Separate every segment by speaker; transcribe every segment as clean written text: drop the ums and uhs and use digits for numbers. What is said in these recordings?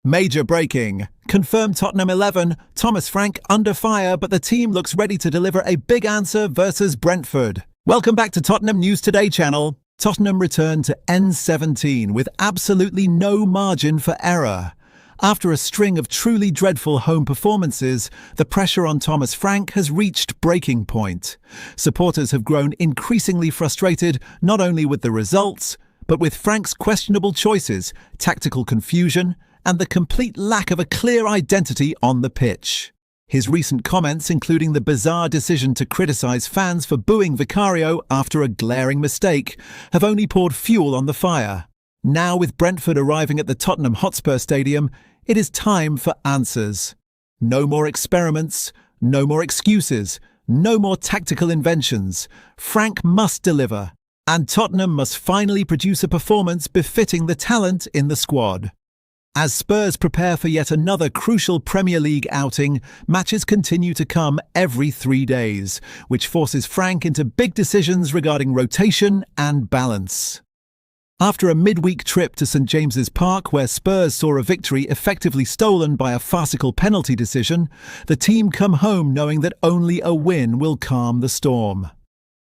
Speaker 1: Major breaking. Confirmed Tottenham 11, Thomas Frank under fire, but the team looks ready to deliver a big answer versus Brentford. Welcome back to Tottenham News Today channel. Tottenham returned to N17 with absolutely no margin for error. After a string of truly dreadful home performances, the pressure on Thomas Frank has reached breaking point. Supporters have grown increasingly frustrated not only with the results, but with Frank's questionable choices, tactical confusion, and the complete lack of a clear identity on the pitch. His recent comments, including the bizarre decision to criticise fans for booing Vicario after a glaring mistake, have only poured fuel on the fire. Now, with Brentford arriving at the Tottenham Hotspur Stadium, it is time for answers. No more experiments, no more excuses, no more tactical inventions. Frank must deliver, and Tottenham must finally produce a performance befitting the talent in the squad. As Spurs prepare for yet another crucial Premier League outing, matches continue to come every 3 days, which forces Frank into big decisions regarding rotation and balance. After a midweek trip to St James's Park, where Spurs saw a victory effectively stolen by a farcical penalty decision, the team come home knowing that only a win will calm the storm.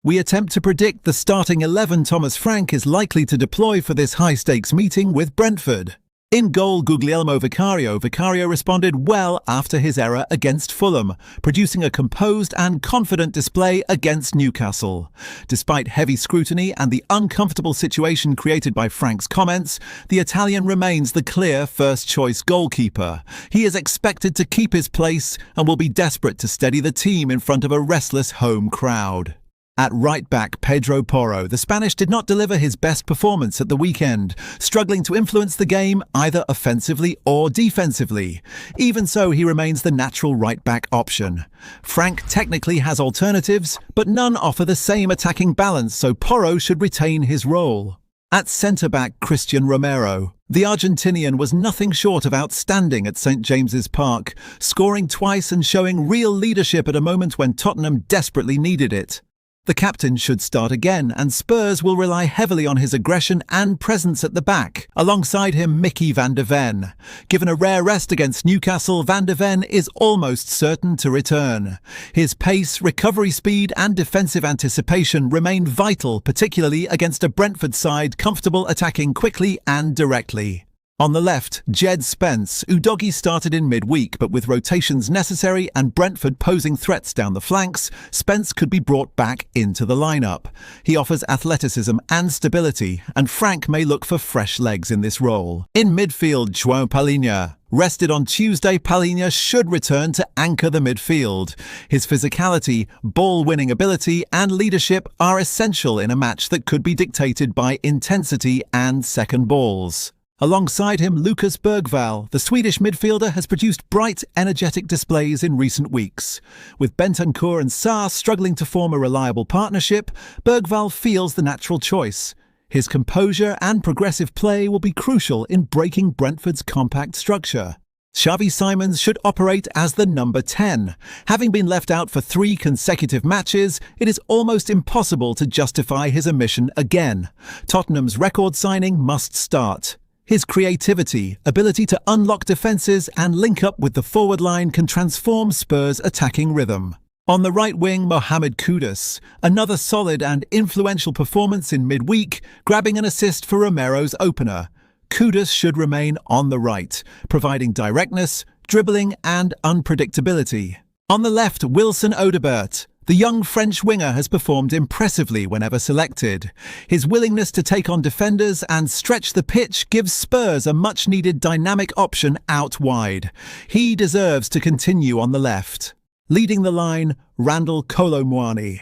Speaker 1: We attempt to predict the starting 11 Thomas Frank is likely to deploy for this high-stakes meeting with Brentford. In goal, Guglielmo Vicario. Vicario responded well after his error against Fulham, producing a composed and confident display against Newcastle. Despite heavy scrutiny and the uncomfortable situation created by Frank's comments, the Italian remains the clear first-choice goalkeeper. He is expected to keep his place and will be desperate to steady the team in front of a restless home crowd. At right-back Pedro Porro, the Spanish did not deliver his best performance at the weekend, struggling to influence the game either offensively or defensively. Even so, he remains the natural right-back option. Frank technically has alternatives, but none offer the same attacking balance, so Porro should retain his role. At centre-back Christian Romero, the Argentinian was nothing short of outstanding at St James's Park, scoring twice and showing real leadership at a moment when Tottenham desperately needed it. The captain should start again, and Spurs will rely heavily on his aggression and presence at the back. Alongside him, Mickey van de Ven. Given a rare rest against Newcastle, van de Ven is almost certain to return. His pace, recovery speed and defensive anticipation remain vital, particularly against a Brentford side comfortable attacking quickly and directly. On the left, Jed Spence. Udogie started in midweek, but with rotations necessary and Brentford posing threats down the flanks, Spence could be brought back into the lineup. He offers athleticism and stability, and Frank may look for fresh legs in this role. In midfield, João Palhinha. Rested on Tuesday, Palhinha should return to anchor the midfield. His physicality, ball-winning ability and leadership are essential in a match that could be dictated by intensity and second balls. Alongside him, Lucas Bergvall, the Swedish midfielder, has produced bright, energetic displays in recent weeks. With Bentancur and Sarr struggling to form a reliable partnership, Bergvall feels the natural choice. His composure and progressive play will be crucial in breaking Brentford's compact structure. Xavi Simons should operate as the number 10. Having been left out for 3 consecutive matches, it is almost impossible to justify his omission again. Tottenham's record signing must start. His creativity, ability to unlock defences and link up with the forward line can transform Spurs' attacking rhythm. On the right wing, Mohamed Kudus, another solid and influential performance in midweek, grabbing an assist for Romero's opener. Kudus should remain on the right, providing directness, dribbling and unpredictability. On the left, Wilson Odobert. The young French winger has performed impressively whenever selected. His willingness to take on defenders and stretch the pitch gives Spurs a much-needed dynamic option out wide. He deserves to continue on the left. Leading the line, Randal Kolo Muani.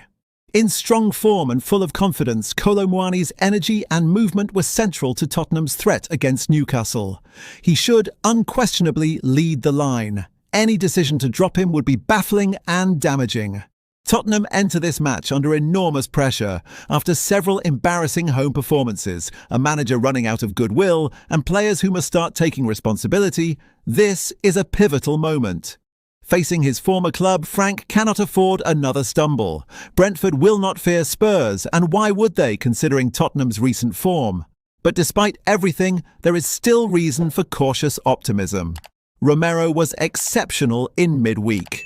Speaker 1: In strong form and full of confidence, Kolo Muani's energy and movement were central to Tottenham's threat against Newcastle. He should unquestionably lead the line. Any decision to drop him would be baffling and damaging. Tottenham enter this match under enormous pressure after several embarrassing home performances, a manager running out of goodwill, and players who must start taking responsibility. This is a pivotal moment. Facing his former club, Frank cannot afford another stumble. Brentford will not fear Spurs, and why would they, considering Tottenham's recent form? But despite everything, there is still reason for cautious optimism. Romero was exceptional in midweek.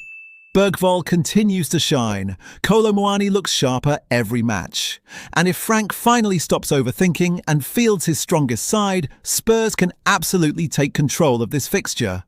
Speaker 1: Bergvall continues to shine. Kolo Muani looks sharper every match. And if Frank finally stops overthinking and fields his strongest side, Spurs can absolutely take control of this fixture.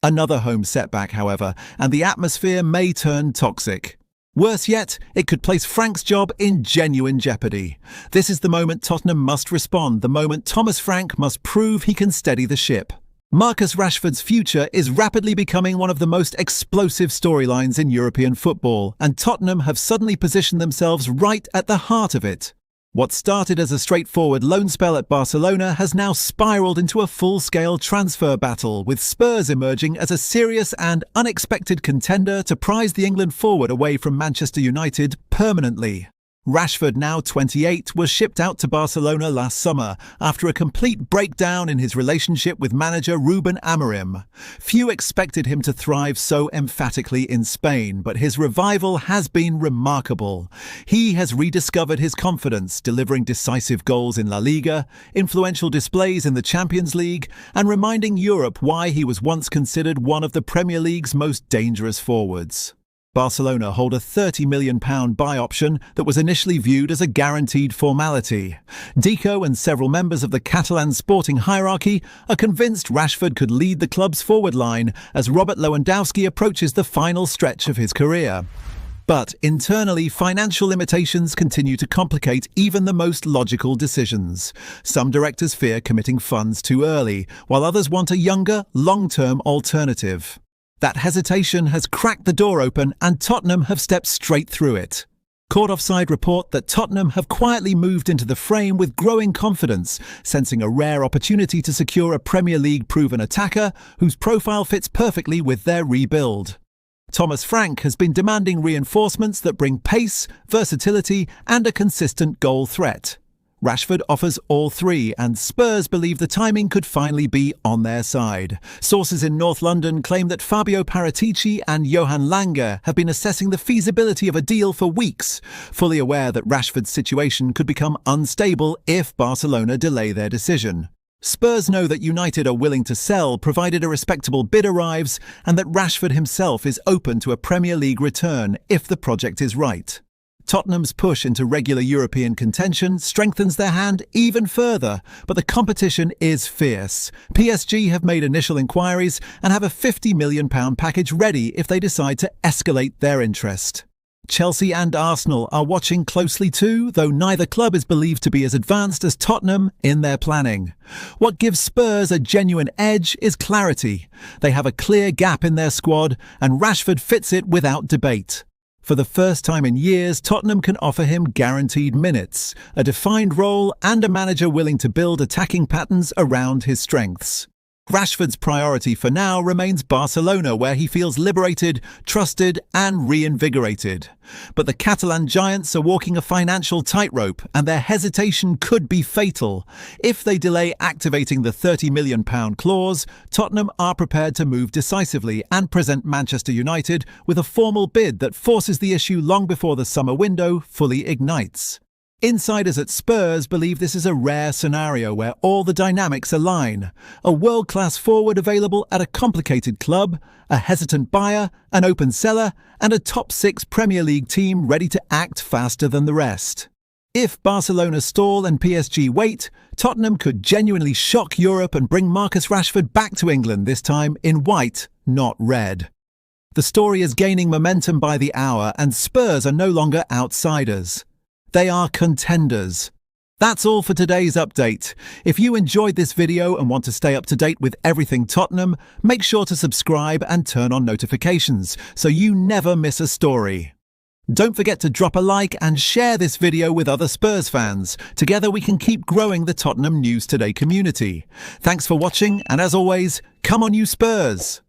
Speaker 1: Another home setback, however, and the atmosphere may turn toxic. Worse yet, it could place Frank's job in genuine jeopardy. This is the moment Tottenham must respond, the moment Thomas Frank must prove he can steady the ship. Marcus Rashford's future is rapidly becoming one of the most explosive storylines in European football, and Tottenham have suddenly positioned themselves right at the heart of it. What started as a straightforward loan spell at Barcelona has now spiraled into a full-scale transfer battle, with Spurs emerging as a serious and unexpected contender to prize the England forward away from Manchester United permanently. Rashford, now 28, was shipped out to Barcelona last summer after a complete breakdown in his relationship with manager Ruben Amorim. Few expected him to thrive so emphatically in Spain, but his revival has been remarkable. He has rediscovered his confidence, delivering decisive goals in La Liga, influential displays in the Champions League, and reminding Europe why he was once considered one of the Premier League's most dangerous forwards. Barcelona hold a £30 million buy option that was initially viewed as a guaranteed formality. Deco and several members of the Catalan sporting hierarchy are convinced Rashford could lead the club's forward line as Robert Lewandowski approaches the final stretch of his career. But internally, financial limitations continue to complicate even the most logical decisions. Some directors fear committing funds too early, while others want a younger, long-term alternative. That hesitation has cracked the door open and Tottenham have stepped straight through it. Court Offside report that Tottenham have quietly moved into the frame with growing confidence, sensing a rare opportunity to secure a Premier League-proven attacker whose profile fits perfectly with their rebuild. Thomas Frank has been demanding reinforcements that bring pace, versatility and a consistent goal threat. Rashford offers all three, and Spurs believe the timing could finally be on their side. Sources in North London claim that Fabio Paratici and Johan Lange have been assessing the feasibility of a deal for weeks, fully aware that Rashford's situation could become unstable if Barcelona delay their decision. Spurs know that United are willing to sell provided a respectable bid arrives, and that Rashford himself is open to a Premier League return if the project is right. Tottenham's push into regular European contention strengthens their hand even further, but the competition is fierce. PSG have made initial inquiries and have a £50 million package ready if they decide to escalate their interest. Chelsea and Arsenal are watching closely too, though neither club is believed to be as advanced as Tottenham in their planning. What gives Spurs a genuine edge is clarity. They have a clear gap in their squad, and Rashford fits it without debate. For the first time in years, Tottenham can offer him guaranteed minutes, a defined role and a manager willing to build attacking patterns around his strengths. Rashford's priority for now remains Barcelona, where he feels liberated, trusted and reinvigorated. But the Catalan giants are walking a financial tightrope, and their hesitation could be fatal. If they delay activating the £30 million clause, Tottenham are prepared to move decisively and present Manchester United with a formal bid that forces the issue long before the summer window fully ignites. Insiders at Spurs believe this is a rare scenario where all the dynamics align. A world-class forward available at a complicated club, a hesitant buyer, an open seller, and a top-six Premier League team ready to act faster than the rest. If Barcelona stall and PSG wait, Tottenham could genuinely shock Europe and bring Marcus Rashford back to England, this time in white, not red. The story is gaining momentum by the hour, and Spurs are no longer outsiders. They are contenders. That's all for today's update. If you enjoyed this video and want to stay up to date with everything Tottenham, make sure to subscribe and turn on notifications so you never miss a story. Don't forget to drop a like and share this video with other Spurs fans. Together we can keep growing the Tottenham News Today community. Thanks for watching, and as always, come on you Spurs!